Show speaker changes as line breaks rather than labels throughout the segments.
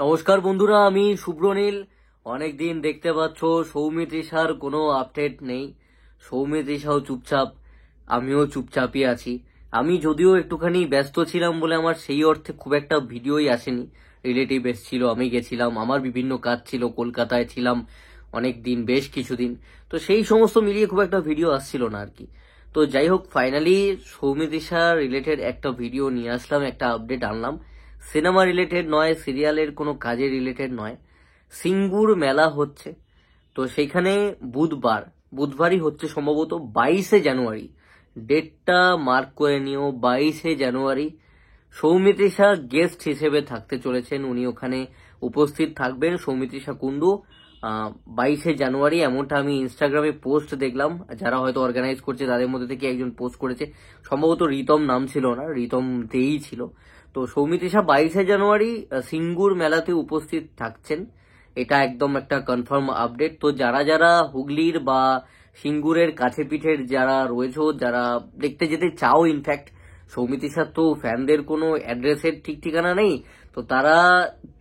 নমস্কার বন্ধুরা, আমি শুভ্রনীল। অনেকদিন দেখতে পাচ্ছ সৌমিত্রিষার কোনো আপডেট নেই। সৌমিত্রিষাও চুপচাপ, আমিও চুপচাপই আছি। আমি যদিও একটুখানি ব্যস্ত ছিলাম বলে আমার সেই অর্থে খুব একটা ভিডিওই আসেনি। রিলেটিভ এসেছিল, আমি গেছিলাম, আমার বিভিন্ন কাজ ছিল, কলকাতায় ছিলাম অনেক দিন, বেশ কিছুদিন। তো সেই সমস্ত মিলিয়ে খুব একটা ভিডিও আসছিল না আর কি। তো যাই হোক, ফাইনালি সৌমিত্রিষা রিলেটেড একটা ভিডিও নিয়ে আসলাম, একটা আপডেট আনলাম। সিনেমা রিলেটেড নয়, সিরিয়ালের কোনো কাজের রিলেটেড নয়। সিঙ্গুর মেলা হচ্ছে, তো সেইখানে বুধবারই হচ্ছে সম্ভবত 22শে জানুয়ারি। ডেটটা মার্ক করে নিও, 22শে জানুয়ারি। সৌমিত্রিষা গেস্ট হিসেবে থাকতে চলেছেন, উনি ওখানে উপস্থিত থাকবেন। সৌমিত্রিষা কুণ্ডু 22শে জানুয়ারি, এমনটা আমি ইনস্টাগ্রামে পোস্ট দেখলাম। যারা হয়তো অর্গানাইজ করছে তাদের মধ্যে থেকে একজন পোস্ট করেছে, সম্ভবত রিতম নাম ছিল না, রিতম দেই ছিল। তো সৌমিত্রিষা 22শে জানুয়ারি সিঙ্গুর মেলাতে উপস্থিত থাকছেন, এটা একদম একটা কনফার্ম আপডেট। তো যারা যারা হুগলির বা সিঙ্গুরের কাছে পিঠের যারা রয়েছে, যারা দেখতে যেতে চাও, ইনফ্যাক্ট সৌমিত্রিষার তো ফ্যানদের কোনো অ্যাড্রেসের ঠিক ঠিকানা নেই, তো তারা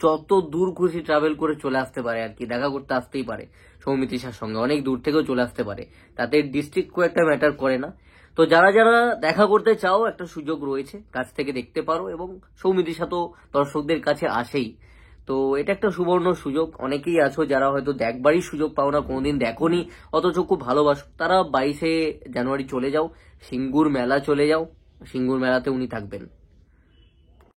যত দূর খুশি ট্রাভেল করে চলে আসতে পারে আর কি, দেখা করতে আসতেই পারে সৌমিত্রিষার সঙ্গে, অনেক দূর থেকেও চলে আসতে পারে, তাতে ডিস্ট্রিক্ট খুব একটা ম্যাটার করে না। তো যারা যারা দেখা করতে চাও, একটা সুযোগ রয়েছে, কাছ থেকে দেখতে পারো। এবং সৌমিত্রিষা তো দর্শকদের কাছে আসেই, তো এটা একটা সুবর্ণ সুযোগ। অনেকেই আছো যারা হয়তো দেখবারই সুযোগ পাও না, কোনোদিন দেখোনি, অথচ খুব ভালোবাসো, তারা 22শে জানুয়ারি চলে যাও, সিঙ্গুর মেলা চলে যাও। সিঙ্গুর মেলাতে উনি থাকবেন।